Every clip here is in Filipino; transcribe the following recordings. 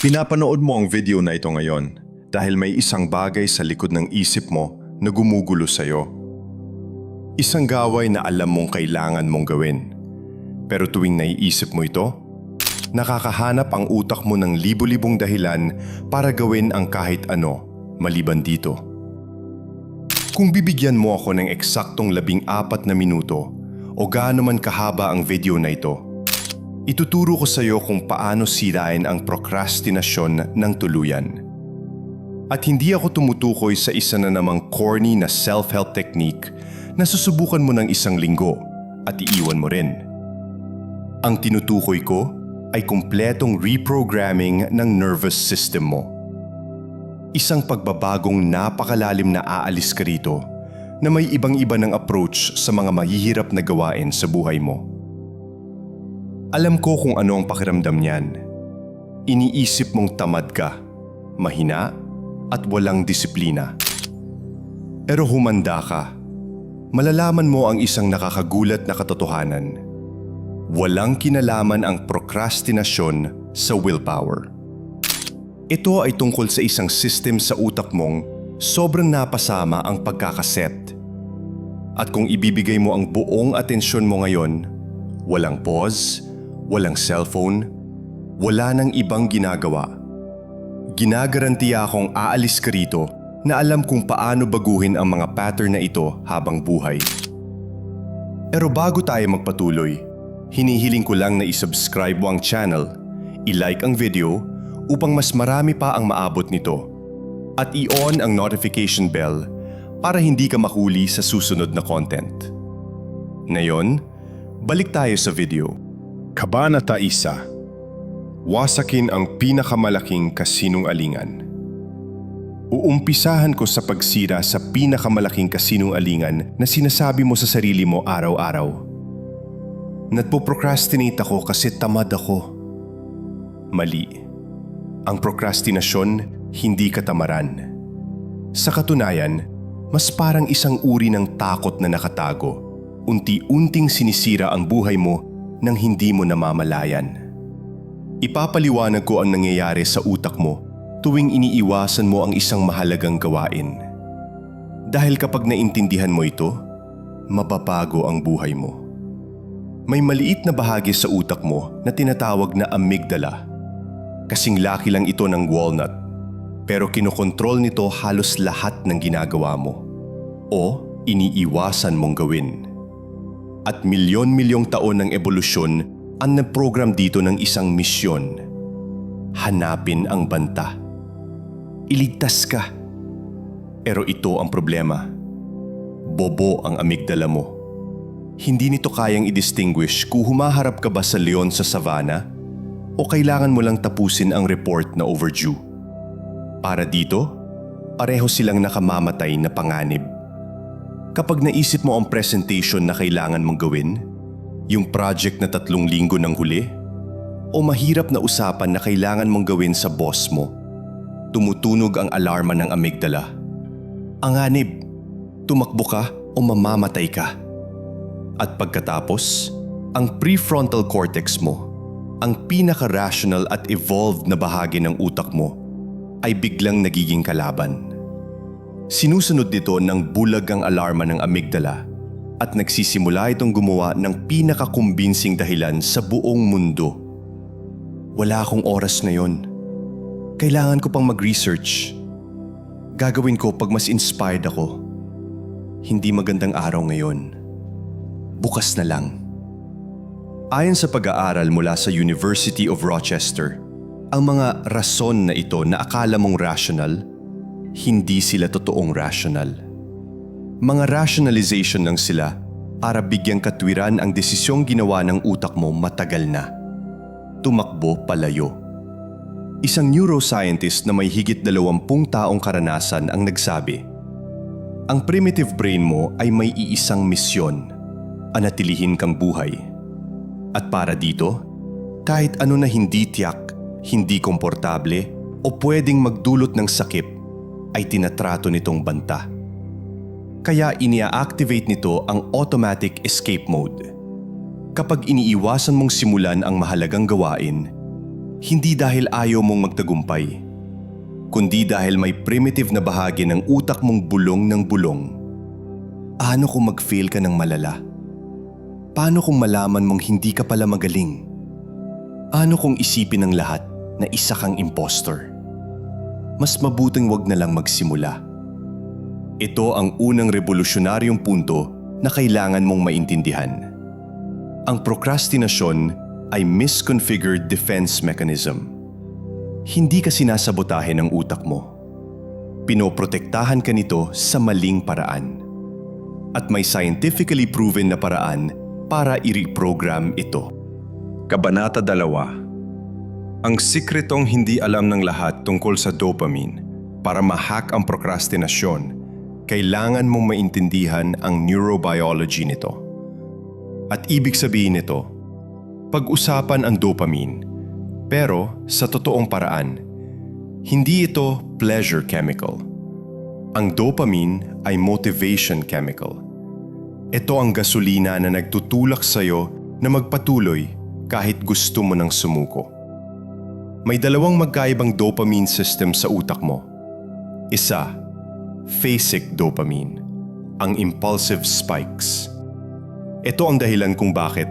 Pinapanood mo ang video na ito ngayon dahil may isang bagay sa likod ng isip mo na gumugulo sa'yo. Isang gaway na alam mong kailangan mong gawin. Pero tuwing naiisip mo ito, nakakahanap ang utak mo ng libo-libong dahilan para gawin ang kahit ano maliban dito. Kung bibigyan mo ako ng eksaktong 14 na minuto o gaano man kahaba ang video na ito, ituturo ko sa iyo kung paano sirain ang prokrastinasyon ng tuluyan. At hindi ako tumutukoy sa isa na namang corny na self-help technique na susubukan mo ng 1 linggo at iiwan mo rin. Ang tinutukoy ko ay kumpletong reprogramming ng nervous system mo. Isang pagbabagong napakalalim na aalis ka rito na may ibang-iba ng approach sa mga mahihirap na gawain sa buhay mo. Alam ko kung ano ang pakiramdam niyan. Iniisip mong tamad ka, mahina, at walang disiplina. Pero humanda ka. Malalaman mo ang isang nakakagulat na katotohanan. Walang kinalaman ang prokrastinasyon sa willpower. Ito ay tungkol sa isang system sa utak mong sobrang napasama ang pagkakaset. At kung ibibigay mo ang buong atensyon mo ngayon, walang pause, walang cellphone, wala nang ibang ginagawa. Ginagarantiya akong aalis ka rito na alam kung paano baguhin ang mga pattern na ito habang buhay. Pero bago tayo magpatuloy, hinihiling ko lang na isubscribe mo ang channel, i-like ang video upang mas marami pa ang maabot nito, at i-on ang notification bell para hindi ka mahuli sa susunod na content. Ngayon, balik tayo sa video. Kabanata 1. Wasakin ang pinakamalaking kasinungalingan. Uumpisahan ko sa pagsira sa pinakamalaking kasinungalingan na sinasabi mo sa sarili mo araw-araw. Nagpo-procrastinate ako kasi tamad ako. Mali. Ang prokrastinasyon hindi katamaran. Sa katunayan, mas parang isang uri ng takot na nakatago. Unti-unting sinisira ang buhay mo nang hindi mo namamalayan. Ipapaliwanag ko ang nangyayari sa utak mo tuwing iniiwasan mo ang isang mahalagang gawain. Dahil kapag naintindihan mo ito, mababago ang buhay mo. May maliit na bahagi sa utak mo na tinatawag na amygdala. Kasing laki lang ito ng walnut, pero kinokontrol nito halos lahat ng ginagawa mo o iniiwasan mong gawin. At milyon-milyong taon ng ebolusyon ang nag-program dito ng isang misyon. Hanapin ang banta. Iligtas ka. Pero ito ang problema. Bobo ang amygdala mo. Hindi nito kayang i-distinguish kung humaharap ka ba sa leon sa savana o kailangan mo lang tapusin ang report na overdue. Para dito, pareho silang nakamamatay na panganib. Kapag naisip mo ang presentation na kailangan mong gawin, yung project na 3 linggo ng huli, o mahirap na usapan na kailangan mong gawin sa boss mo, tumutunog ang alarma ng amygdala. Ang anib, tumakbo ka o mamamatay ka. At pagkatapos, ang prefrontal cortex mo, ang pinaka-rational at evolved na bahagi ng utak mo, ay biglang nagiging kalaban. Sinusunod dito ng bulag ang alarma ng amygdala at nagsisimula itong gumawa ng pinaka-kumbinsing dahilan sa buong mundo. Wala akong oras ngayon. Kailangan ko pang mag-research. Gagawin ko pag mas inspired ako. Hindi magandang araw ngayon. Bukas na lang. Ayon sa pag-aaral mula sa University of Rochester, ang mga rason na ito na akala mong rational, hindi sila totoong rational. Mga rationalization lang sila para bigyang katwiran ang desisyong ginawa ng utak mo matagal na. Tumakbo palayo. Isang neuroscientist na may higit 20 taong karanasan ang nagsabi, ang primitive brain mo ay may iisang misyon, anatilihin kang buhay. At para dito, kahit ano na hindi tiyak, hindi komportable o pwedeng magdulot ng sakit ay tinatrato nitong banta. Kaya inia-activate nito ang automatic escape mode. Kapag iniiwasan mong simulan ang mahalagang gawain, Hindi dahil ayaw mong magtagumpay, kundi dahil may primitive na bahagi ng utak mong bulong ng bulong. Paano kung mag-fail ka ng malala? Paano kung malaman mong hindi ka pala magaling? Paano kung isipin ng lahat na isa kang impostor? Mas mabuting wag na lang magsimula. Ito ang unang revolusyonaryong punto na kailangan mong maintindihan. Ang prokrastinasyon ay misconfigured defense mechanism. Hindi ka sinasabotahe ng utak mo. Pinoprotektahan ka nito sa maling paraan. At may scientifically proven na paraan para i-reprogram ito. Kabanata 2. Ang sikretong hindi alam ng lahat tungkol sa dopamine. Para ma-hack ang prokrastinasyon, kailangan mong maintindihan ang neurobiology nito. At ibig sabihin nito, pag-usapan ang dopamine, pero sa totoong paraan, hindi ito pleasure chemical. Ang dopamine ay motivation chemical. Ito ang gasolina na nagtutulak sa'yo na magpatuloy kahit gusto mo nang sumuko. May dalawang magkaibang dopamine system sa utak mo. Isa, phasic dopamine, ang impulsive spikes. Ito ang dahilan kung bakit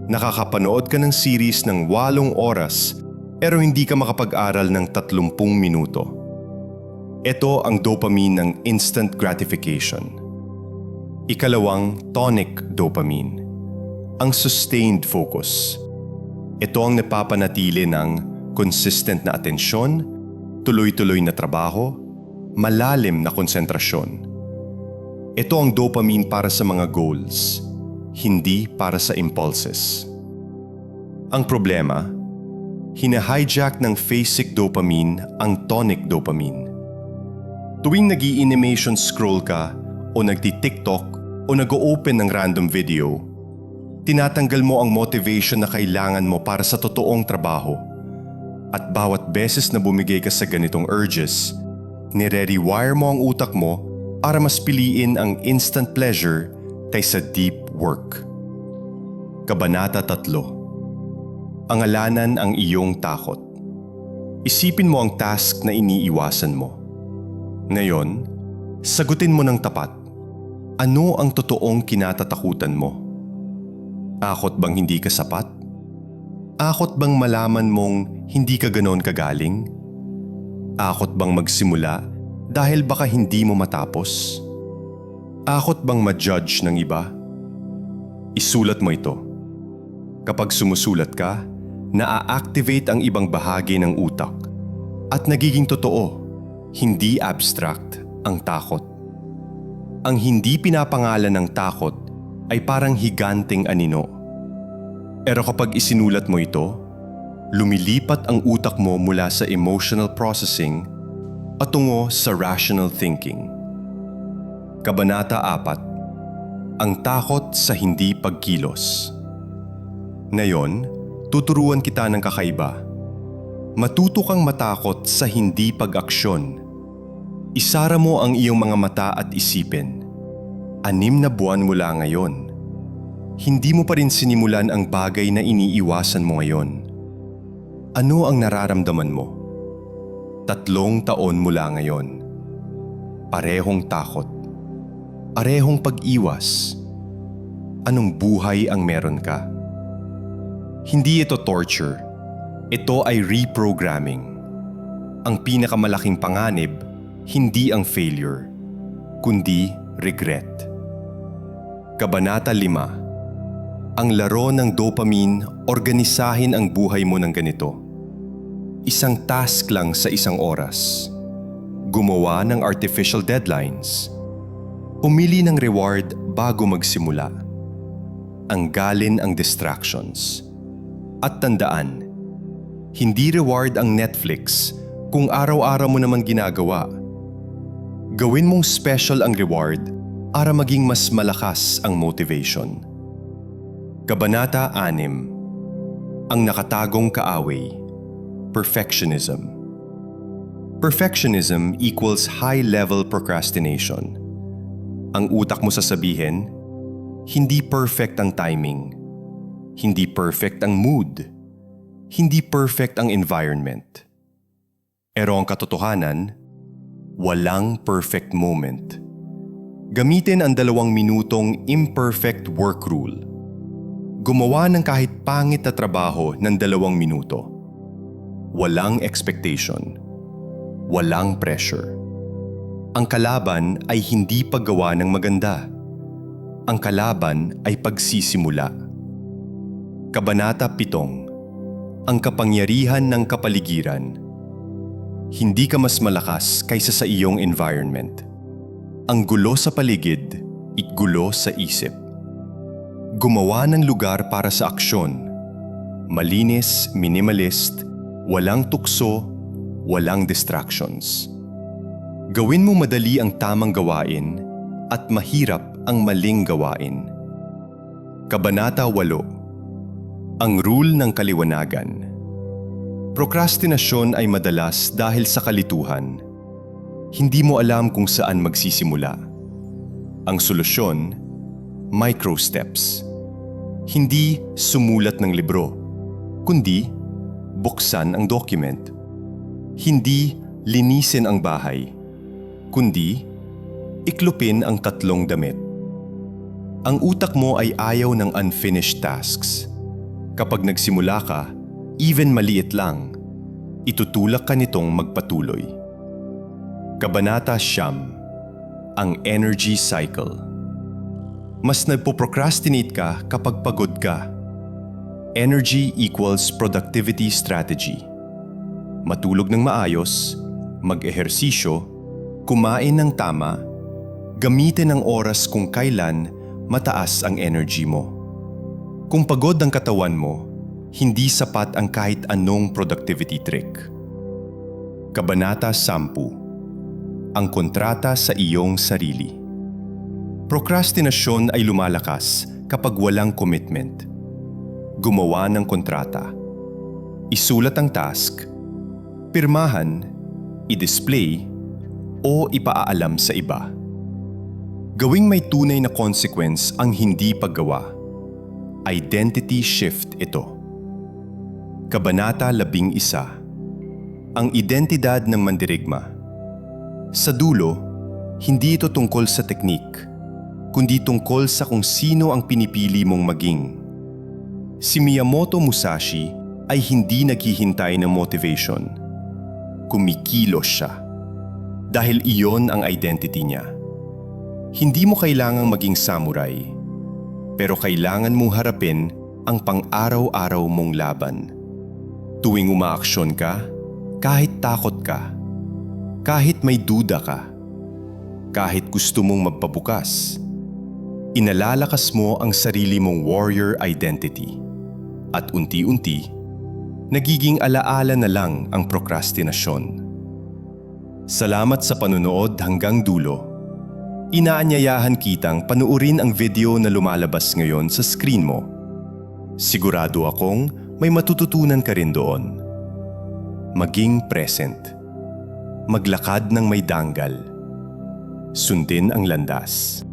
nakakapanood ka ng series ng 8 oras pero hindi ka makapag-aral ng 30 minuto. Ito ang dopamine ng instant gratification. Ikalawang, tonic dopamine, ang sustained focus. Ito ang napapanatili ng consistent na atensyon, tuloy-tuloy na trabaho, malalim na konsentrasyon. Ito ang dopamine para sa mga goals, hindi para sa impulses. Ang problema, hina-hijack ng phasic dopamine ang tonic dopamine. Tuwing nag-i-animation scroll ka o nagti-TikTok o nag-o-open ng random video, tinatanggal mo ang motivation na kailangan mo para sa totoong trabaho. At bawat beses na bumigay ka sa ganitong urges, nire-rewire mo ang utak mo para mas piliin ang instant pleasure kaysa deep work. Kabanata 3. Pangalanan ang iyong takot. Isipin mo ang task na iniiwasan mo. Ngayon, sagutin mo ng tapat. Ano ang totoong kinatatakutan mo? Takot bang hindi ka sapat? Takot bang malaman mong hindi ka ganoon kagaling? Takot bang magsimula dahil baka hindi mo matapos? Takot bang ma-judge ng iba? Isulat mo ito. Kapag sumusulat ka, naa-activate ang ibang bahagi ng utak at nagiging totoo, hindi abstract ang takot. Ang hindi pinapangalan ng takot ay parang higanteng anino. Pero kapag isinulat mo ito, lumilipat ang utak mo mula sa emotional processing patungo sa rational thinking. Kabanata 4. Ang takot sa hindi pagkilos. Ngayon, tuturuan kita ng kakaiba. Matuto kang matakot sa hindi pag-aksyon. Isara mo ang iyong mga mata at isipin. 6 na buwan mula ngayon. Hindi mo pa rin sinimulan ang bagay na iniiwasan mo ngayon. Ano ang nararamdaman mo? 3 taon mula ngayon. Parehong takot. Parehong pag-iwas. Anong buhay ang meron ka? Hindi ito torture. Ito ay reprogramming. Ang pinakamalaking panganib, hindi ang failure, kundi regret. Kabanata 5. Ang laro ng dopamine, organisahin ang buhay mo ng ganito. Isang task lang sa 1 oras. Gumawa ng artificial deadlines. Pumili ng reward bago magsimula. Anggalin ang distractions. At tandaan, hindi reward ang Netflix kung araw-araw mo naman ginagawa. Gawin mong special ang reward para maging mas malakas ang motivation. Kabanata 6. Ang nakatagong kaaway. Perfectionism. Perfectionism equals high-level procrastination. Ang utak mo sasabihin, hindi perfect ang timing. Hindi perfect ang mood. hindi perfect ang environment. Pero ang katotohanan, walang perfect moment. Gamitin ang 2 minutong imperfect work rule. Gumawa ng kahit pangit na trabaho ng 2 minuto. Walang expectation. Walang pressure. Ang kalaban ay hindi paggawa ng maganda. Ang kalaban ay pagsisimula. Kabanata 7. Ang kapangyarihan ng kapaligiran. Hindi ka mas malakas kaysa sa iyong environment. Ang gulo sa paligid, igulo sa isip. Gumawa ng lugar para sa aksyon. Malinis, minimalist, walang tukso, walang distractions. Gawin mo madali ang tamang gawain at mahirap ang maling gawain. Kabanata 8. Ang rule ng kaliwanagan. Prokrastinasyon ay madalas dahil sa kalituhan. Hindi mo alam kung saan magsisimula. Ang solusyon, micro steps. Hindi sumulat ng libro, kundi buksan ang document. Hindi linisin ang bahay, kundi iklupin ang 3 damit. Ang utak mo ay ayaw ng unfinished tasks. Kapag nagsimula ka, even maliit lang, itutulak ka nitong magpatuloy. Kabanata 9. Ang energy cycle. Mas nagpo-procrastinate ka kapag pagod ka. Energy equals productivity strategy. Matulog ng maayos, mag-ehersisyo, kumain ng tama, gamitin ang oras kung kailan mataas ang energy mo. Kung pagod ang katawan mo, hindi sapat ang kahit anong productivity trick. Kabanata 10. Ang kontrata sa iyong sarili. Prokrastinasyon ay lumalakas kapag walang commitment. Gumawa ng kontrata. Isulat ang task, pirmahan, i-display, o ipaalam sa iba. Gawing may tunay na consequence ang hindi paggawa. Identity shift ito. Kabanata 11. Ang identidad ng mandirigma. Sa dulo, hindi ito tungkol sa teknik, kundi tungkol sa kung sino ang pinipili mong maging. Si Miyamoto Musashi ay hindi naghihintay ng motivation. Kumikilos siya. Dahil iyon ang identity niya. Hindi mo kailangang maging samurai, pero kailangan mong harapin ang pang-araw-araw mong laban. Tuwing umaaksyon ka, kahit takot ka, kahit may duda ka, kahit gusto mong magpabukas, inalalakas mo ang sarili mong warrior identity. At unti-unti, nagiging alaala na lang ang prokrastinasyon. Salamat sa panunood hanggang dulo. Inaanyayahan kitang panuorin ang video na lumalabas ngayon sa screen mo. Sigurado akong may matututunan ka rin doon. Maging present. Maglakad ng may danggal. Sundin ang landas.